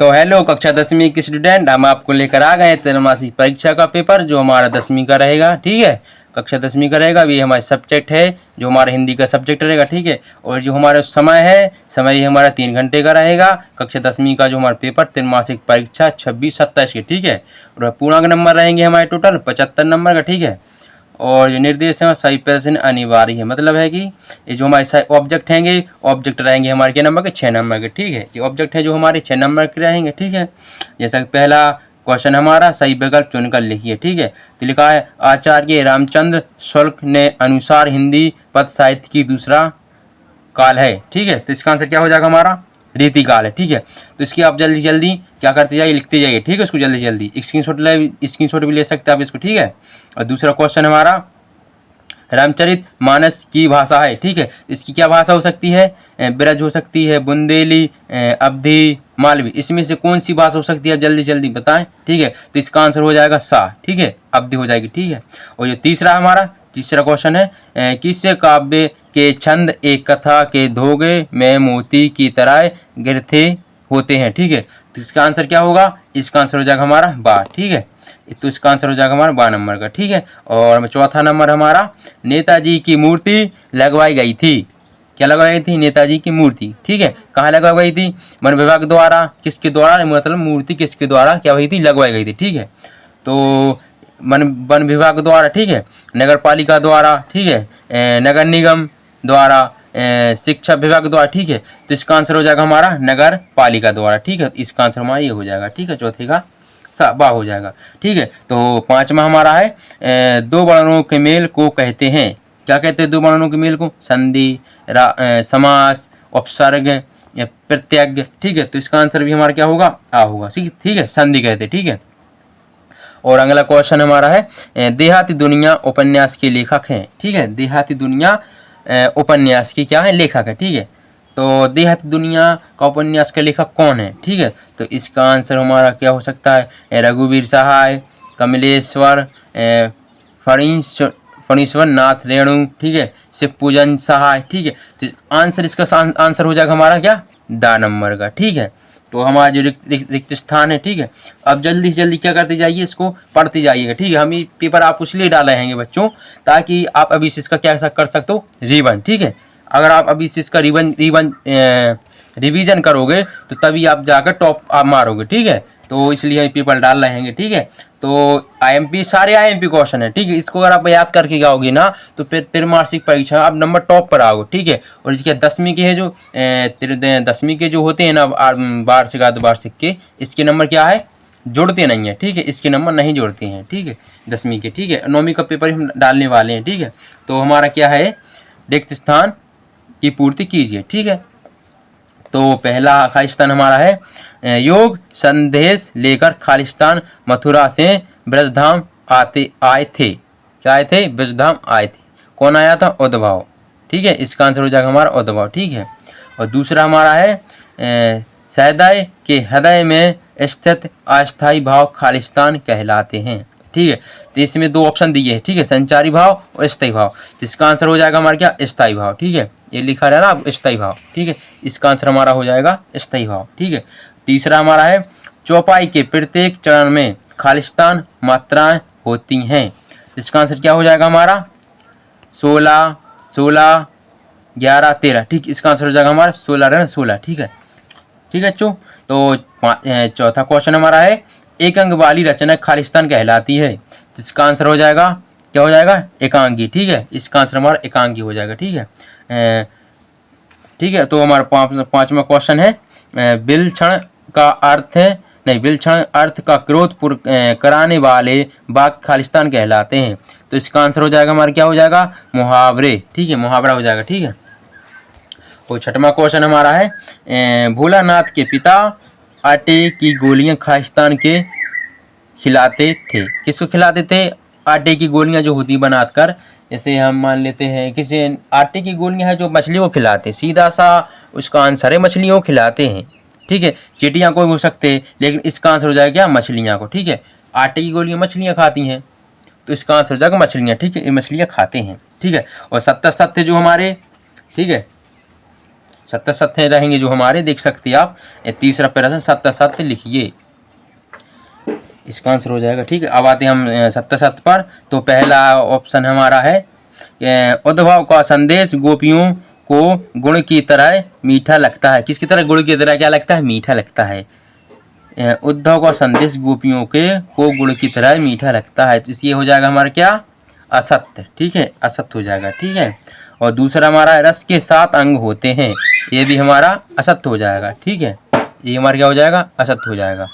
तो हेलो कक्षा 10वीं के स्टूडेंट, हम आपको लेकर आ गए त्रैमासिक परीक्षा का पेपर जो हमारा 10वीं का रहेगा। ठीक है, कक्षा 10वीं का रहेगा। ये हमारा सब्जेक्ट है जो हमारा हिंदी का सब्जेक्ट रहेगा। ठीक है, और जो हमारा समय हमारा 3 घंटे का रहेगा। कक्षा 10वीं का जो हमारा पेपर त्रैमासिक परीक्षा 26-27 के। ठीक है, और पूर्णांक नंबर रहेंगे हमारे टोटल 75 नंबर का। ठीक है, और जो निर्देश है सही प्रश्न अनिवार्य है, मतलब है कि ये जो हमारे ऑब्जेक्ट हैंगे, ऑब्जेक्ट रहेंगे हमारे के नंबर के 6 नंबर के। ठीक है, ये ऑब्जेक्ट है जो हमारे 6 नंबर के रहेंगे। ठीक है, जैसा कि पहला क्वेश्चन हमारा सही विकल्प चुनकर लिखिए। ठीक है, तो लिखा है आचार्य रामचंद्र शुक्ल ने अनुसार हिंदी पद साहित्य की दूसरा काल है। ठीक है, तो इसका आंसर क्या हो जाएगा हमारा रीतिकाल है। ठीक है, तो इसकी आप जल्दी जल्दी क्या करते जाइए, लिखते जाइए। ठीक है, इसको जल्दी जल्दी स्क्रीनशॉट भी ले सकते हैं आप इसको। ठीक है, और दूसरा क्वेश्चन हमारा रामचरित मानस की भाषा है। ठीक है, इसकी क्या भाषा हो सकती है, ब्रज हो सकती है, बुंदेली, अवधी, मालवी। इसमें से कौन सी भाषा हो सकती है, आप जल्दी जल्दी बताएं। ठीक है, तो इसका आंसर हो जाएगा सा। ठीक है, अवधी हो जाएगी। ठीक है, और ये तीसरा क्वेश्चन है किस काव्य के छंद एक कथा के धोगे में मोती की तरह गिरते होते हैं। ठीक है, तो इसका आंसर क्या होगा, इसका आंसर हो जाएगा हमारा बा। ठीक है, तो इसका आंसर हो जाएगा हमारा 12 नंबर का। ठीक है, और चौथा नंबर हमारा नेताजी की मूर्ति लगवाई गई थी। क्या लगवाई गई थी, नेताजी की मूर्ति। ठीक है, कहाँ लगवाई गई थी, वन विभाग द्वारा। किसके द्वारा, मतलब मूर्ति किसके द्वारा क्या हुई थी, लगवाई गई थी। ठीक है, तो वन विभाग द्वारा। ठीक है, नगर पालिका द्वारा। ठीक है, नगर निगम द्वारा, शिक्षा विभाग द्वारा। ठीक है, तो इसका आंसर हो जाएगा हमारा नगर पालिका द्वारा। ठीक है, इसका आंसर हमारा ये हो जाएगा। ठीक है, चौथे का बा हो जाएगा। ठीक है, तो पांचवा हमारा है दो वर्णों के मेल को कहते हैं। क्या कहते हैं दो वर्णों के मेल को, संधि, समास, उपसर्ग, प्रत्यय। ठीक है, तो इसका आंसर भी हमारा क्या होगा, आ होगा। ठीक है, संधि कहते हैं। ठीक है, और अगला क्वेश्चन हमारा है देहाती दुनिया उपन्यास के लेखक हैं। ठीक है, देहाती दुनिया उपन्यास की क्या है, लेखक है। ठीक है, तो देहाती दुनिया का उपन्यास का लेखक कौन है। ठीक है, तो इसका आंसर हमारा क्या हो सकता है, रघुवीर सहाय, कमलेश्वर, फणीश्वर नाथ रेणु। ठीक है, शिवपूजन सहाय। ठीक है, तो आंसर इसका आंसर हो जाएगा हमारा क्या, दा नंबर का। ठीक है, तो हमारा जो रिक्त स्थान है। ठीक है, अब जल्दी जल्दी क्या करते जाइए, इसको पढ़ते जाइएगा। ठीक है, हम ये पेपर आपको इसलिए डाले हैं बच्चों, ताकि आप अभी से इसका क्या कर सकते हो, रिवन। ठीक है, अगर आप अभी से इसका रिवीजन करोगे तो तभी आप जाकर टॉप आप मारोगे। ठीक है, तो इसलिए पेपर डाल रहे हैं। ठीक है, तो आईएमपी सारे आईएमपी क्वेश्चन है। ठीक है, इसको अगर आप याद करके जाओगे ना तो फिर त्रैमासिक परीक्षा आप नंबर टॉप पर आओगे। ठीक है, और इसके 10वीं के है जो 10वीं के जो होते हैं ना वार्षिक अर्धवार्षिक के, इसके नंबर क्या है, जुड़ते नहीं है। ठीक है, इसके नंबर नहीं जोड़ते हैं। ठीक है, 10वीं के। ठीक है, 9वीं का पेपर हम डालने वाले हैं। ठीक है, तो हमारा क्या है, रिक्त स्थान की पूर्ति कीजिए। ठीक है, तो पहला खालिस्तान हमारा है योग संदेश लेकर खालिस्तान मथुरा से ब्रजधाम आए थे। क्या आए थे, ब्रजधाम आए थे। कौन आया था, उद्धव। ठीक है, इसका आंसर हो जाएगा हमारा उद्धव। ठीक है, और दूसरा हमारा है सहृदय के हृदय में स्थित अस्थायी भाव खालिस्तान कहलाते हैं। ठीक है, तो इसमें दो ऑप्शन दिए हैं। ठीक है, संचारी भाव और स्थायी भाव। तो इसका आंसर हो जाएगा हमारा क्या, स्थायी भाव। ठीक है, ये लिखा रहा ना स्थायी भाव। ठीक है, इसका आंसर हमारा हो जाएगा स्थायी भाव। ठीक है, तीसरा हमारा है चौपाई के प्रत्येक चरण में खालिस्तान मात्राएं होती हैं। इसका आंसर क्या हो जाएगा हमारा 16, 16, 11, 13। ठीक, इसका आंसर हो जाएगा हमारा 16। ठीक है, ठीक है बच्चों, तो चौथा क्वेश्चन हमारा है एक अंग वाली रचना खालिस्तान कहलाती है। तो इसका आंसर हो जाएगा क्या हो जाएगा, एकांगी। ठीक है, इसका आंसर हमारा एकांगी हो जाएगा। ठीक है, ठीक है, तो हमारा पांचवा क्वेश्चन है विलक्षण का अर्थ है नहीं, विलक्षण अर्थ का क्रोधपूर्ण कराने वाले वाक्य खालिस्तान कहलाते हैं। तो इसका आंसर हो जाएगा हमारा क्या हो जाएगा, मुहावरे। ठीक है, मुहावरा हो जाएगा। ठीक है, तो छठवां क्वेश्चन हमारा है भोलानाथ के पिता आटे की गोलियां खालिस्तान के खिलाते थे। किसको खिलाते थे, आटे की गोलियां जो होती बनाकर, जैसे हम मान लेते हैं किसी आटे की गोलियां है जो मछलियों को खिलाते, सीधा सा उसका आंसर है मछलियों को खिलाते हैं। ठीक है, चींटियां को भी हो सकते हैं, लेकिन इसका आंसर हो जाएगा क्या, मछलियां को। ठीक है, आटे की गोलियां मछलियां खाती हैं, तो इसका आंसर हो जाएगा मछलियां। ठीक है, ये मछलियां खाते हैं। ठीक है, और सत्य जो हमारे, ठीक है, सत्य सत्य रहेंगे जो हमारे, देख सकते हैं आप। ये तीसरा प्रश्न सत्य सत्य लिखिए, इसका आंसर हो जाएगा। ठीक है, अब आते हैं हम सत्य सत्य पर। तो पहला ऑप्शन हमारा है उद्धव का संदेश गोपियों को गुड़ की तरह मीठा लगता है। किसकी तरह? गुड़ की तरह क्या लगता है? मीठा लगता है। उद्धव का संदेश गोपियों के को गुड़ की तरह मीठा लगता है, तो ये हो जाएगा हमारा क्या? असत्य। ठीक है, असत्य हो जाएगा। ठीक है, और दूसरा हमारा रस के 7 अंग होते हैं, ये भी हमारा असत्य हो जाएगा। ठीक है, ये हमारा क्या हो जाएगा? असत्य हो जाएगा।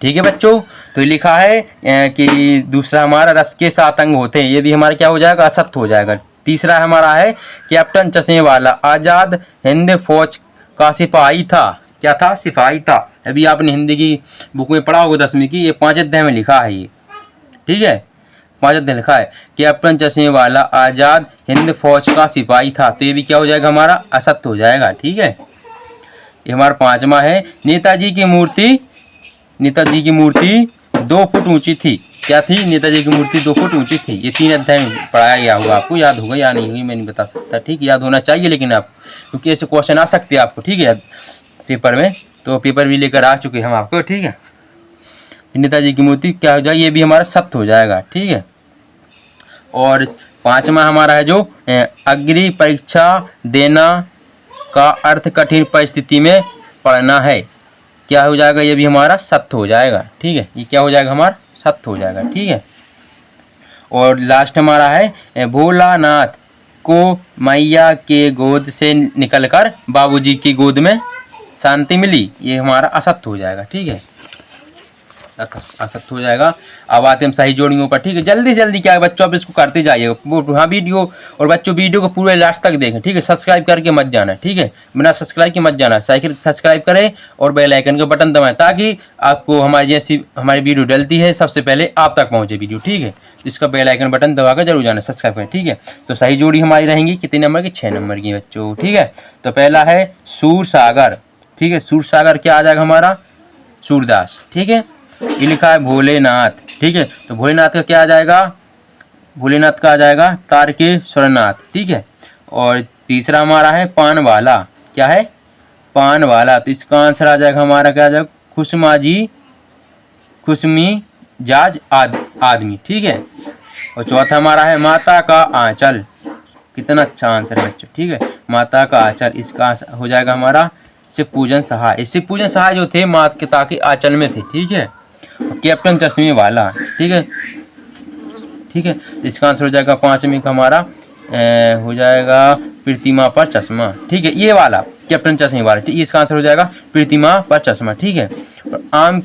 ठीक है बच्चों, तो ये लिखा है कि दूसरा हमारा रस के 7 अंग होते हैं, ये भी हमारा क्या हो जाएगा? असत्य हो जाएगा। तीसरा हमारा है कैप्टन चश्मे वाला आज़ाद हिंद फौज का सिपाही था। क्या था? सिपाही था। अभी आपने हिंदी की बुक में पढ़ा होगा 10वीं की, ये 5 अध्याय में लिखा है ये। ठीक है, 5 अध्याय लिखा है कैप्टन चश्मे वाला आज़ाद हिंद फौज का सिपाही था, तो ये भी क्या हो जाएगा? हमारा असत्य हो जाएगा। ठीक है, ये हमारा 5वां है नेताजी की मूर्ति 2 फुट ऊंची थी। क्या थी? नेताजी की मूर्ति 2 फुट ऊंची थी। ये 3 अध्याय में पढ़ाया गया होगा, आपको याद होगा या नहीं होगी मैं नहीं बता सकता। ठीक, याद होना चाहिए लेकिन आप, क्योंकि ऐसे क्वेश्चन आ सकते हैं आपको। ठीक है, पेपर में, तो पेपर भी लेकर आ चुके हैं हम आपको। ठीक है, नेताजी की मूर्ति क्या हो जाएगी? ये भी हमारा सत्य हो जाएगा। ठीक है, और 5वां हमारा है जो अग्नि परीक्षा देना का अर्थ कठिन परिस्थिति में पढ़ना है। क्या हो जाएगा? ये भी हमारा सत्य हो जाएगा। ठीक है, ये क्या हो जाएगा? हमारा सत्य हो जाएगा। ठीक है, और लास्ट हमारा है भोलानाथ को मैया के गोद से निकलकर बाबूजी की गोद में शांति मिली, ये हमारा असत्य हो जाएगा। ठीक है, असत्य हो जाएगा। अब आते हैं हम सही जोड़ियों पर। ठीक है, जल्दी जल्दी क्या है बच्चों, आप इसको करते जाइएगा। हाँ वीडियो, और बच्चों वीडियो को पूरे लास्ट तक देखें। ठीक है, सब्सक्राइब करके मत जाना। ठीक है, बिना सब्सक्राइब के मत जाना। सब्सक्राइब करें और बेल आइकन का बटन दबाएं, ताकि आपको हमारी जैसी हमारी वीडियो डलती है सबसे पहले आप तक पहुँचे वीडियो। ठीक है, तो इसका बेल आइकन बटन दबा कर जरूर जाना, सब्सक्राइब करें। ठीक है, तो सही जोड़ी हमारी रहेंगी कितने नंबर की? 6 नंबर की बच्चों। ठीक है, तो पहला है सूरसागर। ठीक है, सूरसागर क्या आ जाएगा हमारा? सूरदास। ठीक है, ये लिखा है भोलेनाथ। ठीक है, तो भोलेनाथ का क्या आ जाएगा? भोलेनाथ का आ जाएगा तारकेश्वरनाथ। ठीक है, और तीसरा हमारा है पानवाला। क्या है? पानवाला, तो इसका आंसर आ जाएगा हमारा क्या आ जाएगा? खुशमी जाज आदमी। ठीक है, और चौथा हमारा है माता का आंचल। कितना अच्छा आंसर है बच्चों। ठीक है, माता का आंचल, इसका हो जाएगा हमारा शिव पूजन सहाय। शिव पूजन सहाय जो थे माता के आंचल में थे। ठीक है, कैप्टन चश्मे वाला। ठीक है, ठीक है, इसका आंसर हो जाएगा 5वें का हमारा हो जाएगा प्रतिमा पर चश्मा। ठीक है, ये वाला कैप्टन चश्मे वाला। ठीक है, इसका आंसर हो जाएगा प्रतिमा पर चश्मा। ठीक है, और आम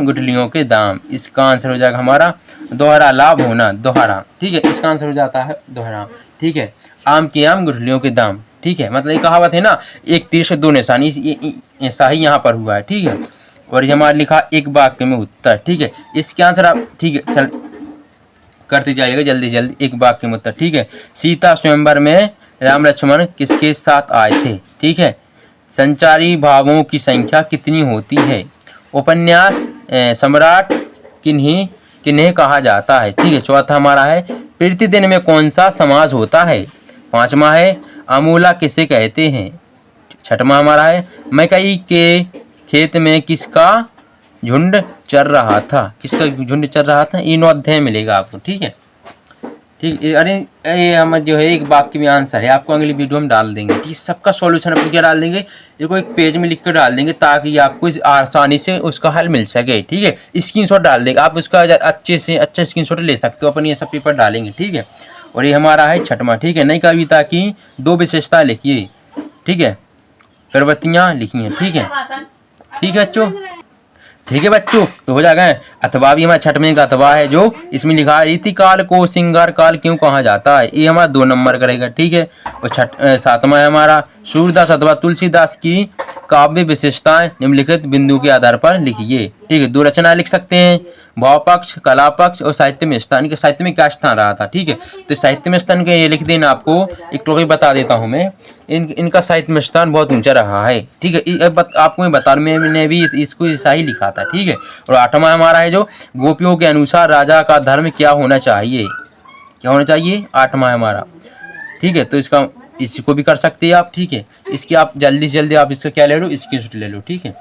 गुठलियों के दाम, इसका आंसर हो जाएगा हमारा दोहरा लाभ होना, दोहरा। ठीक है, इसका आंसर हो जाता है दोहरा। ठीक है, आम गुठलियों के दाम। ठीक है, मतलब ये कहावत है ना, एक तीर से 2 निशानी, ऐसा ही यहाँ पर हुआ है। ठीक है, और ये हमारा लिखा एक वाक्य में उत्तर। ठीक है, इसके आंसर आप ठीक है चल करते जाइएगा जल्दी जल्दी, एक वाक्य में उत्तर। ठीक है, सीता स्वयंवर में राम लक्ष्मण किसके साथ आए थे? ठीक है, संचारी भावों की संख्या कितनी होती है? उपन्यास सम्राट किन्हें कहा जाता है? ठीक है, चौथा हमारा है प्रतिदिन में कौन सा समास होता है? 5वां है अमूला किसे कहते हैं? 6वां हमारा है मकई के खेत में किसका झुंड चर रहा था? किसका झुंड चर रहा था? ये 9 अध्याय मिलेगा आपको। ठीक है, ठीक। अरे ये हम जो है एक वाक्य में आंसर है, आपको अगली वीडियो में डाल देंगे। ठीक, सबका सॉल्यूशन अपन क्या डाल देंगे, देखो एक पेज में लिख कर डाल देंगे, ताकि आपको आसानी से उसका हल मिल सके। ठीक है, स्क्रीनशॉट डाल देंगे, आप उसका अच्छे से अच्छा स्क्रीनशॉट ले सकते हो। अपन ये सब पेपर डालेंगे। ठीक है, और ये हमारा है 6वां। ठीक है, नई कविता की 2 विशेषता लिखिए। ठीक है, प्रवृत्तियाँ लिखी हैं। ठीक है, ठीक है बच्चों। ठीक है बच्चों, तो हो जाएगा। अथवा भी हमारा 6वें का अथवा है, जो इसमें लिखा है रीतिकाल को श्रृंगार काल क्यों कहा जाता है? ये हमारा 2 नंबर का रहेगा। ठीक है, और 7वां है हमारा सूरदास अथवा तुलसीदास की काव्य विशेषताएं निम्नलिखित बिंदु के आधार पर लिखिए। ठीक है, 2 रचना लिख सकते हैं, भाव पक्ष, कला पक्ष और साहित्य में स्थान। के साहित्य में क्या स्थान रहा था? ठीक है, तो साहित्य में स्थान के ये लिख देना। आपको एक टॉपिक बता देता हूँ मैं, इनका साहित्य में स्थान बहुत ऊंचा रहा है। ठीक है, आपको मैं बता, मैंने भी इसको ऐसा ही लिखा था। ठीक है, और 8वां हमारा है जो गोपियों के अनुसार राजा का धर्म क्या होना चाहिए? क्या होना चाहिए? 8वां हमारा। ठीक है, तो इसका इसको भी कर सकते हैं आप, ठीक है। इसकी आप जल्दी से जल्दी आप इसका क्या ले लो, स्क्रीनशॉट ले लो, ठीक है।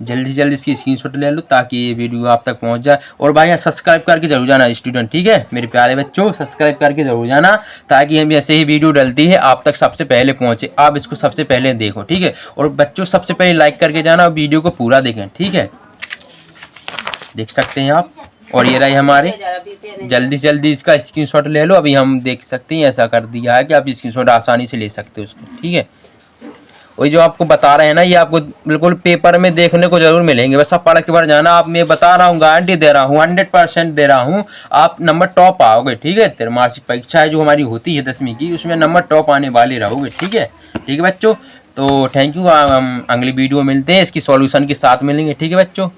जल्दी से जल्दी इसकी स्क्रीनशॉट ले लो ताकि ये वीडियो आप तक पहुंच जाए। और भाई यहाँ सब्सक्राइब करके जरूर जाना स्टूडेंट, ठीक है मेरे प्यारे बच्चों, सब्सक्राइब करके जरूर जाना ताकि हम ऐसे ही वीडियो डलती है आप तक सबसे पहले पहुंचे, आप इसको सबसे पहले देखो, ठीक है। और बच्चों सबसे पहले लाइक करके जाना और वीडियो को पूरा देखें, ठीक है। देख सकते हैं आप, और ये रहे हमारे, जल्दी से जल्दी इसका स्क्रीनशॉट ले लो। अभी हम देख सकते हैं ऐसा कर दिया है कि आप स्क्रीनशॉट आसानी से ले सकते हो उसको, ठीक है। वही जो आपको बता रहे हैं ना, ये आपको बिल्कुल पेपर में देखने को जरूर मिलेंगे, बस आप पढ़ के भर जाना। आप मैं बता रहा हूँ, गारंटी दे रहा हूँ, 100% दे रहा हूँ, आप नंबर टॉप आओगे, ठीक है। त्रैमासिक परीक्षा जो हमारी होती है 10वीं की, उसमें नंबर टॉप आने वाले रहोगे, ठीक है। ठीक है बच्चों, तो थैंक यू। हम अगली वीडियो में मिलते हैं, इसकी सॉल्यूशन के साथ मिलेंगे, ठीक है बच्चों।